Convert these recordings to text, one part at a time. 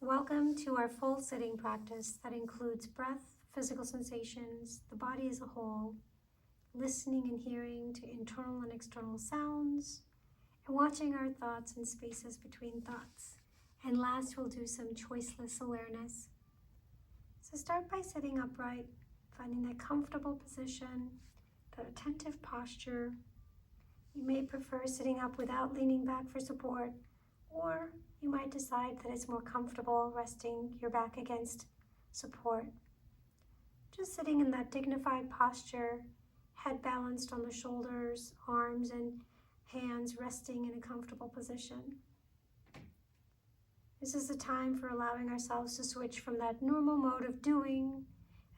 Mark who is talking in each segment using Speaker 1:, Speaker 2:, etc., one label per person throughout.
Speaker 1: Welcome to our full sitting practice that includes breath, physical sensations, the body as a whole, listening and hearing to internal and external sounds, and watching our thoughts and spaces between thoughts. And last, we'll do some choiceless awareness. So start by sitting upright, finding that comfortable position, that attentive posture. You may prefer sitting up without leaning back for support, or you might decide that it's more comfortable resting your back against support. Just sitting in that dignified posture, head balanced on the shoulders, arms and hands resting in a comfortable position. This is the time for allowing ourselves to switch from that normal mode of doing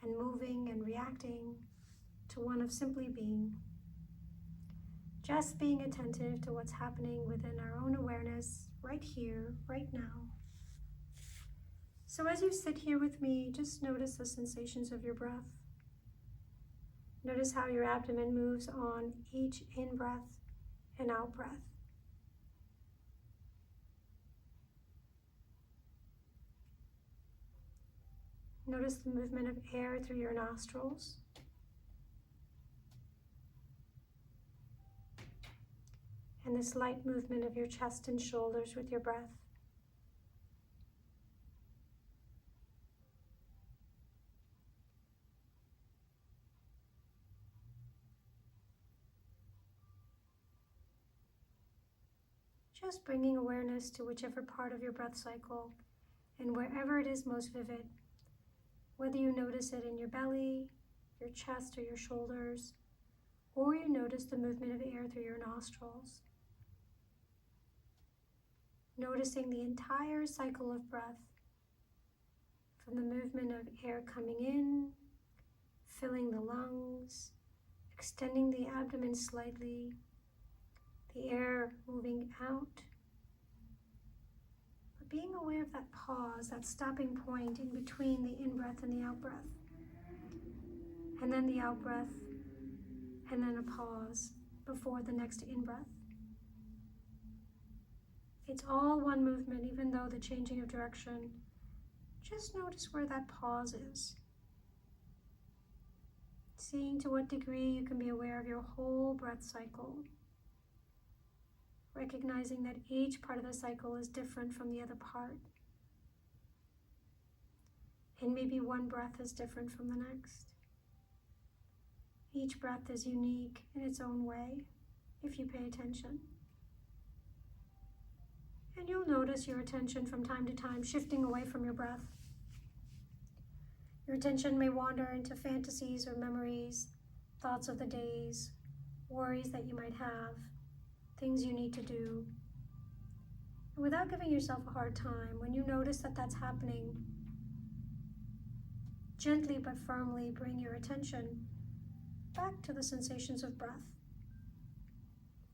Speaker 1: and moving and reacting to one of simply being. Just being attentive to what's happening within our own awareness right here, right now. So as you sit here with me, just notice the sensations of your breath. Notice how your abdomen moves on each in-breath and out-breath. Notice the movement of air through your nostrils. And this light movement of your chest and shoulders with your breath. Just bringing awareness to whichever part of your breath cycle and wherever it is most vivid, whether you notice it in your belly, your chest, or your shoulders, or you notice the movement of air through your nostrils. Noticing the entire cycle of breath, from the movement of air coming in, filling the lungs, extending the abdomen slightly, the air moving out, but being aware of that pause, that stopping point in between the in-breath and the out-breath, and then the out-breath, and then a pause before the next in-breath. It's all one movement, even though the changing of direction. Just notice where that pause is. Seeing to what degree you can be aware of your whole breath cycle. Recognizing that each part of the cycle is different from the other part. And maybe one breath is different from the next. Each breath is unique in its own way, if you pay attention. And you'll notice your attention from time to time shifting away from your breath. Your attention may wander into fantasies or memories, thoughts of the days, worries that you might have, things you need to do. And without giving yourself a hard time, when you notice that that's happening, gently but firmly bring your attention back to the sensations of breath.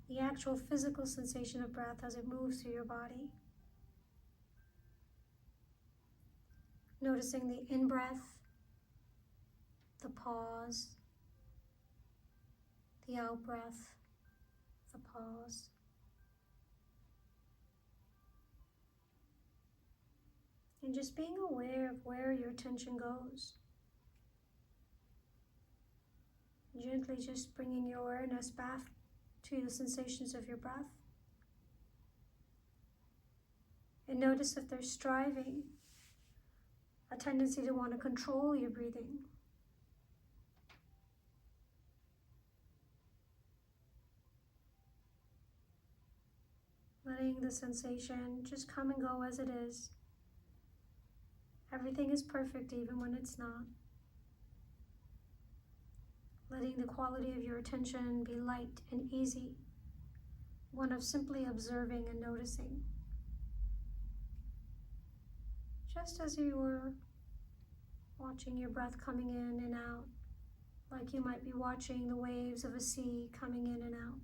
Speaker 1: The actual physical sensation of breath as it moves through your body. Noticing the in-breath, the pause, the out-breath, the pause. And just being aware of where your attention goes. Gently just bringing your awareness back to the sensations of your breath. And notice if there's striving, a tendency to want to control your breathing. Letting the sensation just come and go as it is. Everything is perfect even when it's not. Letting the quality of your attention be light and easy, one of simply observing and noticing. Just as you were watching your breath coming in and out, like you might be watching the waves of a sea coming in and out.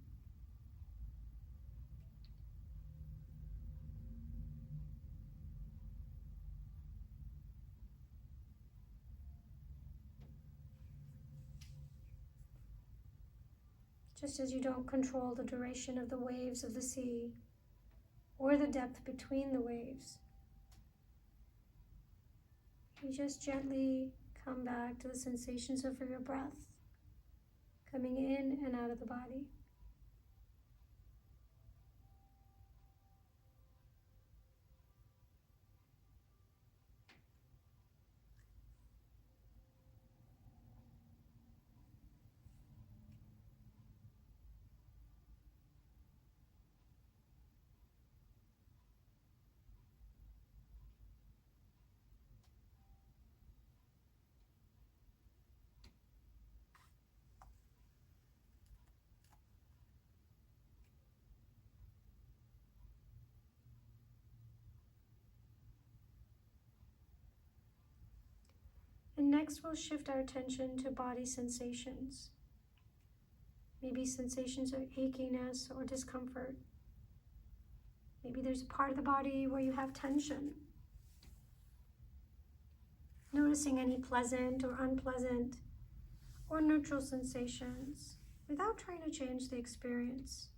Speaker 1: Just as you don't control the duration of the waves of the sea or the depth between the waves, You just gently come back to the sensations of your breath coming in and out of the body. And next we'll shift our attention to body sensations. Maybe sensations of achiness or discomfort. Maybe there's a part of the body where you have tension. Noticing any pleasant or unpleasant or neutral sensations without trying to change the experience.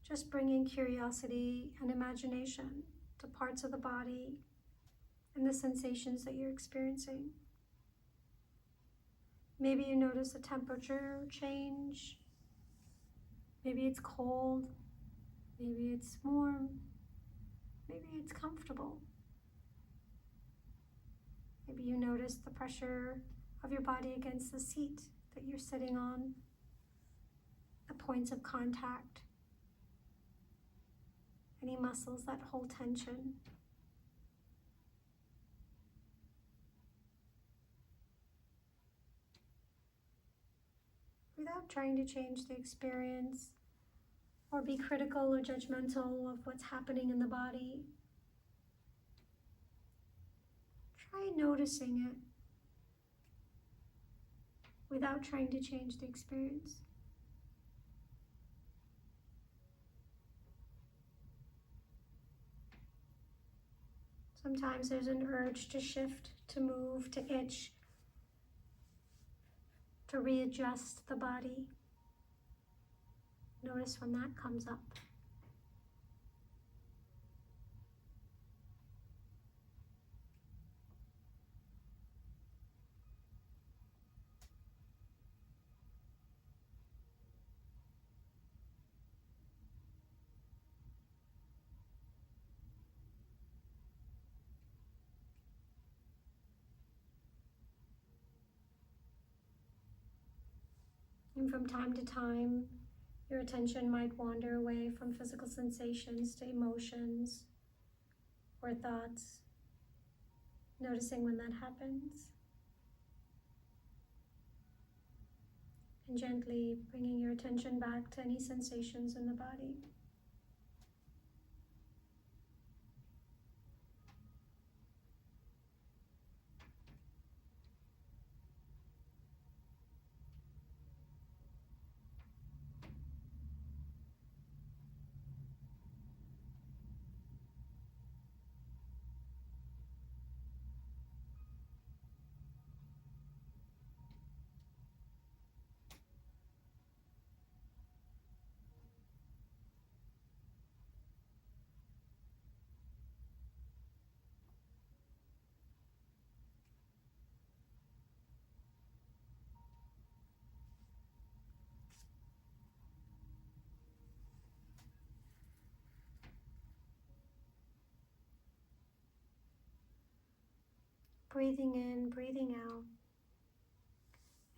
Speaker 1: Just bringing curiosity and imagination to parts of the body and the sensations that you're experiencing. Maybe you notice a temperature change. Maybe it's cold. Maybe it's warm. Maybe it's comfortable. Maybe you notice the pressure of your body against the seat that you're sitting on, the points of contact, any muscles that hold tension. Without trying to change the experience or be critical or judgmental of what's happening in the body, try noticing it without trying to change the experience. Sometimes there's an urge to shift, to move, to itch, to readjust the body. Notice when that comes up. And from time to time, your attention might wander away from physical sensations to emotions or thoughts, noticing when that happens. And gently bringing your attention back to any sensations in the body. Breathing in, breathing out.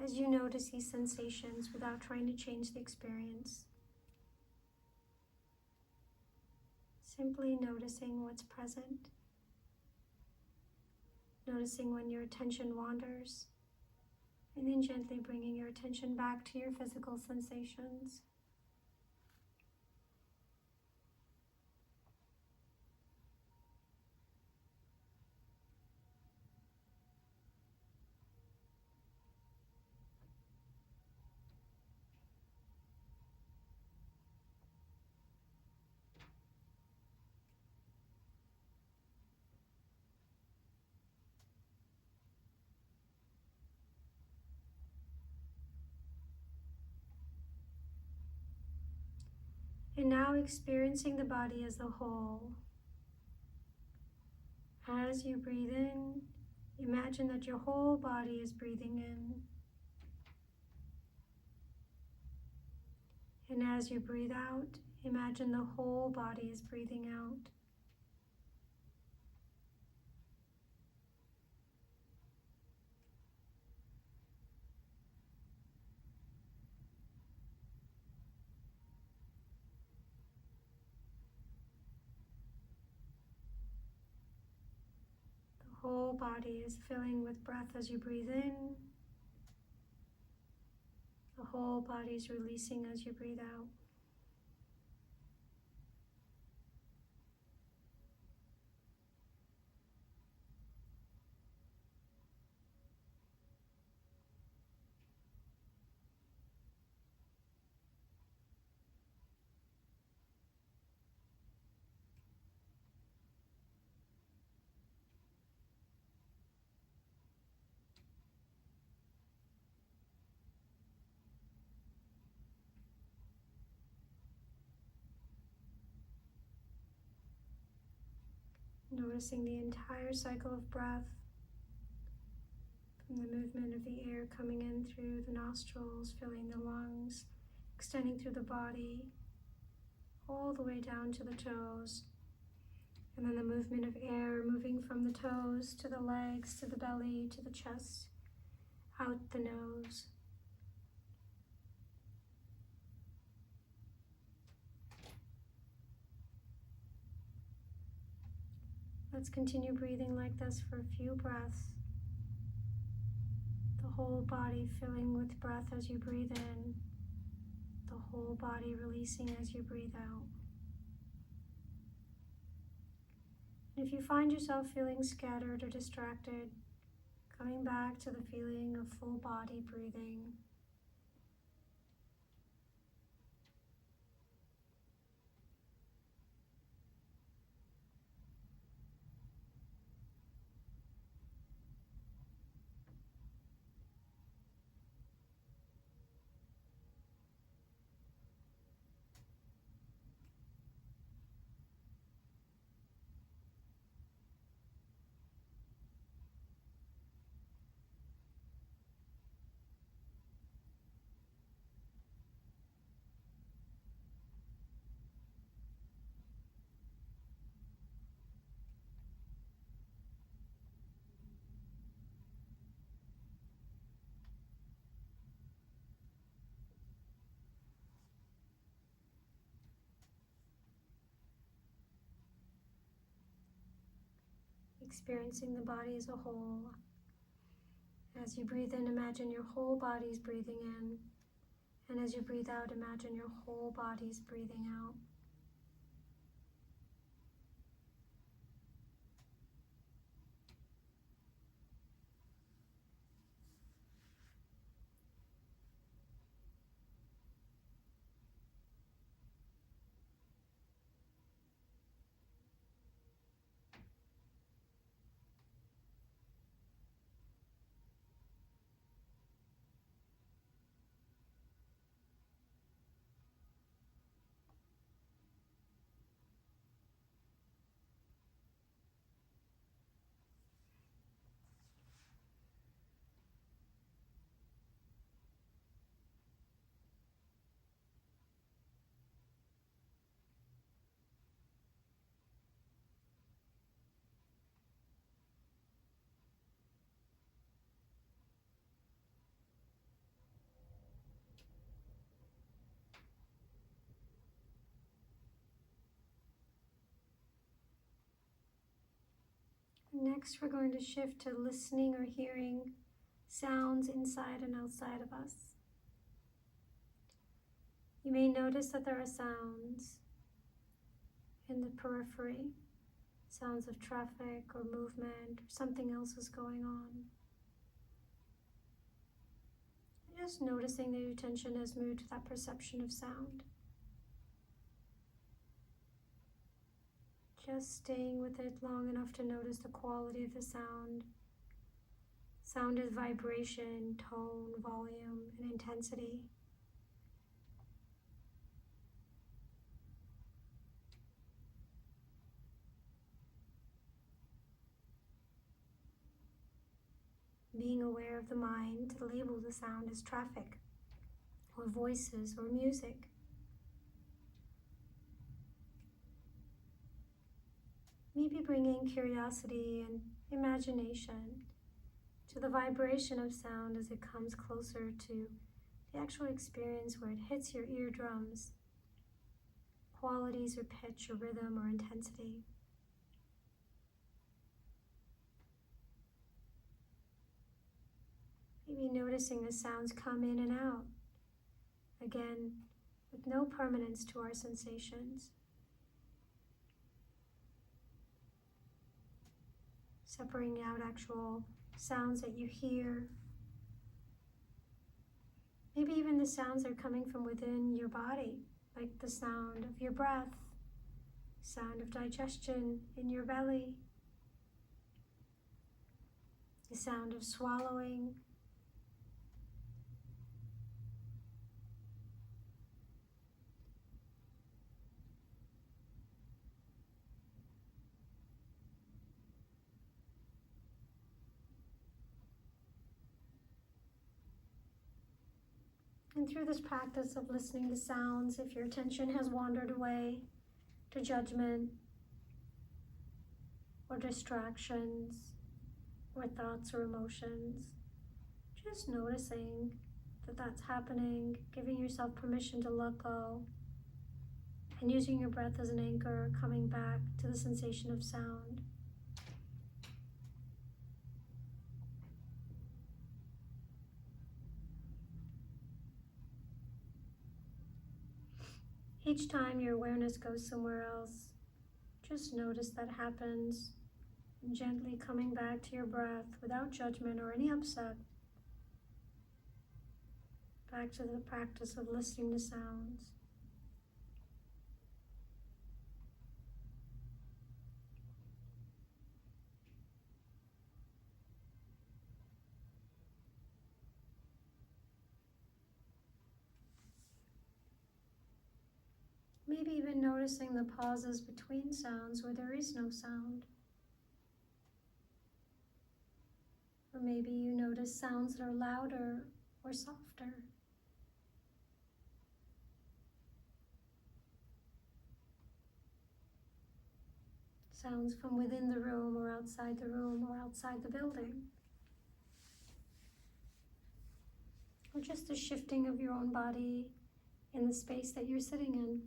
Speaker 1: As you notice these sensations without trying to change the experience. Simply noticing what's present. Noticing when your attention wanders. And then gently bringing your attention back to your physical sensations. And now experiencing the body as a whole, As you breathe in, imagine that your whole body is breathing in. And as you breathe out, imagine the whole body is breathing out. The whole body is filling with breath as you breathe in. The whole body is releasing as you breathe out. Noticing the entire cycle of breath, from the movement of the air coming in through the nostrils, filling the lungs, extending through the body, all the way down to the toes. And then the movement of air moving from the toes to the legs, to the belly, to the chest, out the nose. Let's continue breathing like this for a few breaths. The whole body filling with breath as you breathe in. The whole body releasing as you breathe out. And if you find yourself feeling scattered or distracted, coming back to the feeling of full body breathing. Experiencing the body as a whole. As you breathe in, imagine your whole body is breathing in. And as you breathe out, imagine your whole body is breathing out. Next, we're going to shift to listening or hearing sounds inside and outside of us. You may notice that there are sounds in the periphery, sounds of traffic or movement, or something else is going on. Just noticing that your attention has moved to that perception of sound. Just staying with it long enough to notice the quality of the sound. Sound is vibration, tone, volume, and intensity. being aware of the mind to label the sound as traffic, or voices, or music. Maybe bringing curiosity and imagination to the vibration of sound as it comes closer to the actual experience where it hits your eardrums, qualities or pitch or rhythm or intensity. Maybe noticing the sounds come in and out, again, with no permanence to our sensations. Separating out actual sounds that you hear. Maybe even the sounds that are coming from within your body, like the sound of your breath, sound of digestion in your belly, the sound of swallowing, and through this practice of listening to sounds, if your attention has wandered away to judgment or distractions or thoughts or emotions, just noticing that that's happening, giving yourself permission to let go, and using your breath as an anchor, coming back to the sensation of sound. Each time your awareness goes somewhere else, just notice that happens, and gently coming back to your breath without judgment or any upset, back to the practice of listening to sounds. Maybe even noticing the pauses between sounds where there is no sound. Or maybe you notice sounds that are louder or softer. Sounds from within the room or outside the room or outside the building. Or just the shifting of your own body in the space that you're sitting in.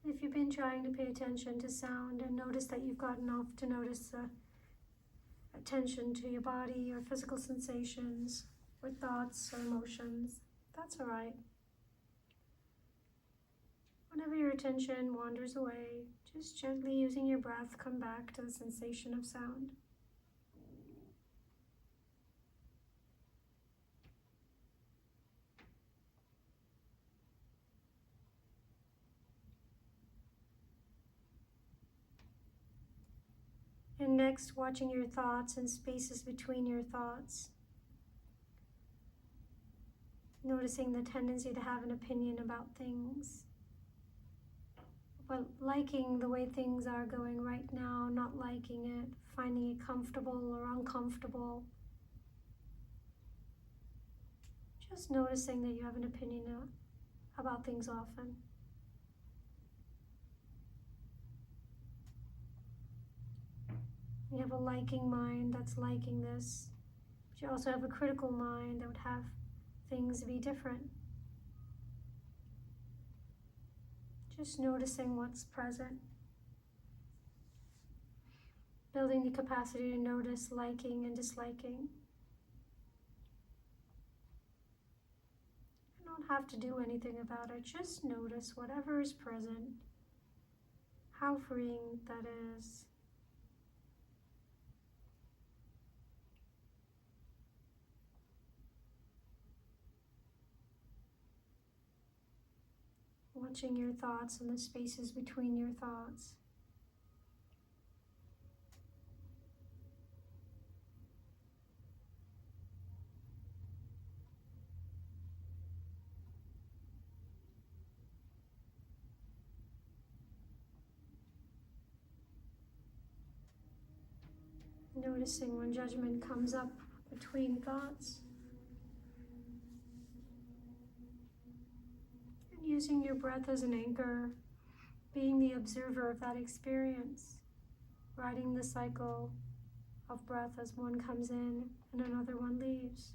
Speaker 1: If you've been trying to pay attention to sound and notice that you've gotten off to notice the attention to your body, your physical sensations, or thoughts or emotions, that's all right. Whenever your attention wanders away, just gently using your breath, come back to the sensation of sound. And next, watching your thoughts and spaces between your thoughts. Noticing the tendency to have an opinion about things, but liking the way things are going right now, not liking it, finding it comfortable or uncomfortable. Just noticing that you have an opinion about things often. You have a liking mind that's liking this, but you also have a critical mind that would have things be different. Just noticing what's present. Building the capacity to notice liking and disliking. You don't have to do anything about it. Just notice whatever is present. How freeing that is. watching your thoughts and the spaces between your thoughts. Noticing when judgment comes up between thoughts. And using your breath as an anchor, being the observer of that experience, riding the cycle of breath as one comes in and another one leaves.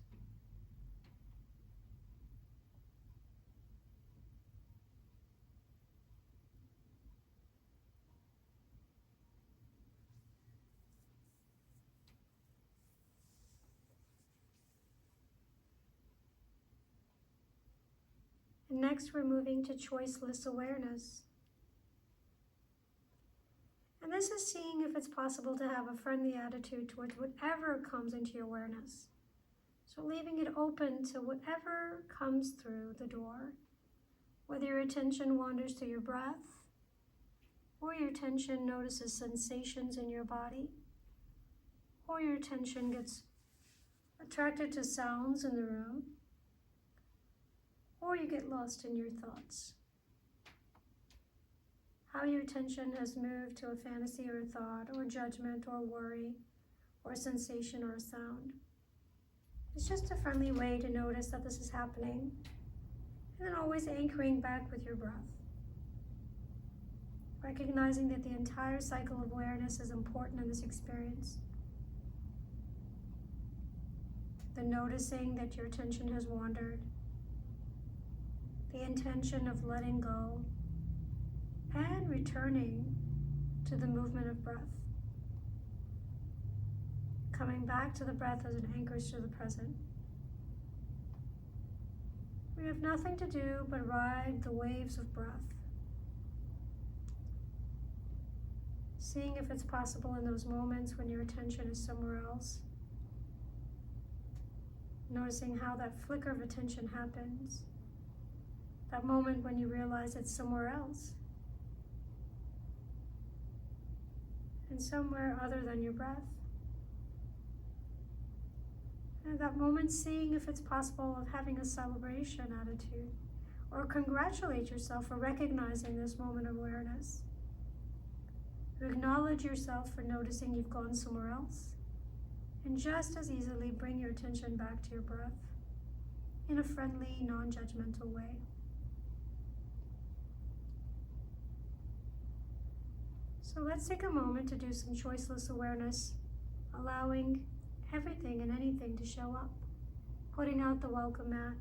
Speaker 1: And next, we're moving to choiceless awareness. And this is seeing if it's possible to have a friendly attitude towards whatever comes into your awareness. So leaving it open to whatever comes through the door, whether your attention wanders to your breath, or your attention notices sensations in your body, or your attention gets attracted to sounds in the room, or you get lost in your thoughts. How your attention has moved to a fantasy or a thought, or judgment or worry, or a sensation or a sound. It's just a friendly way to notice that this is happening, and then always anchoring back with your breath. Recognizing that the entire cycle of awareness is important in this experience. The noticing that your attention has wandered, the intention of letting go, and returning to the movement of breath. Coming back to the breath as it anchors to the present. We have nothing to do but ride the waves of breath. Seeing if it's possible in those moments when your attention is somewhere else. Noticing how that flicker of attention happens. That moment when you realize it's somewhere else. And somewhere other than your breath. And at that moment, seeing if it's possible of having a celebration attitude, or congratulate yourself for recognizing this moment of awareness. You acknowledge yourself for noticing you've gone somewhere else, and just as easily bring your attention back to your breath in a friendly, non-judgmental way. So let's take a moment to do some choiceless awareness, allowing everything and anything to show up, putting out the welcome mat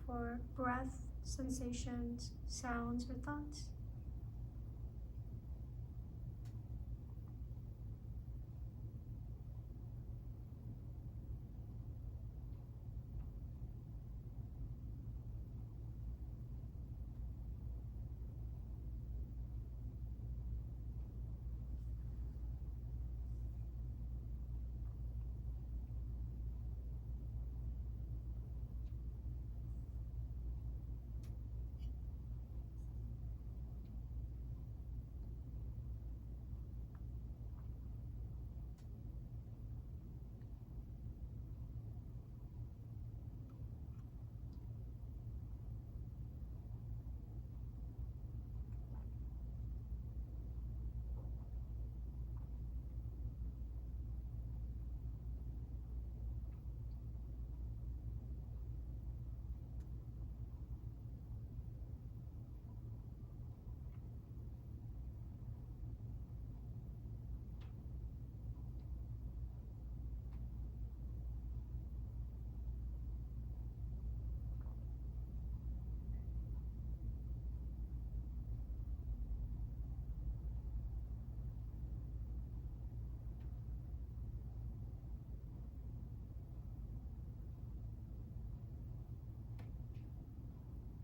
Speaker 1: for breath, sensations, sounds, or thoughts.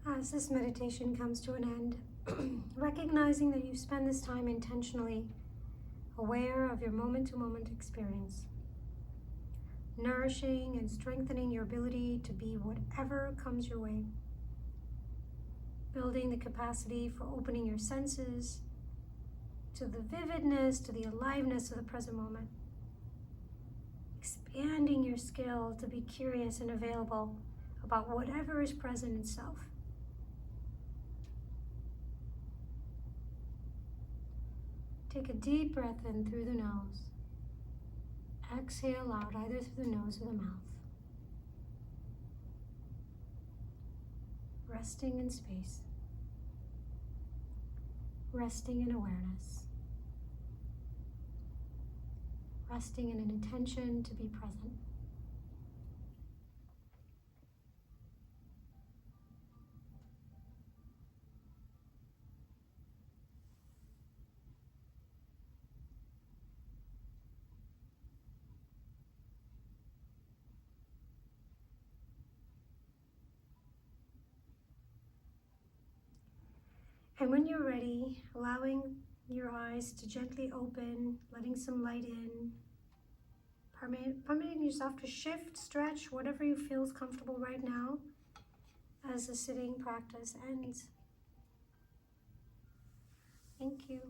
Speaker 1: As this meditation comes to an end, recognizing that you spend this time intentionally aware of your moment-to-moment experience, nourishing and strengthening your ability to be whatever comes your way. building the capacity for opening your senses to the vividness, to the aliveness of the present moment. Expanding your skill to be curious and available about whatever is present in self. Take a deep breath in through the nose. Exhale out either through the nose or the mouth. Resting in space. Resting in awareness. Resting in an intention to be present. And when you're ready, allowing your eyes to gently open, letting some light in, permitting yourself to shift, stretch, whatever you feel is comfortable right now as the sitting practice ends. Thank you.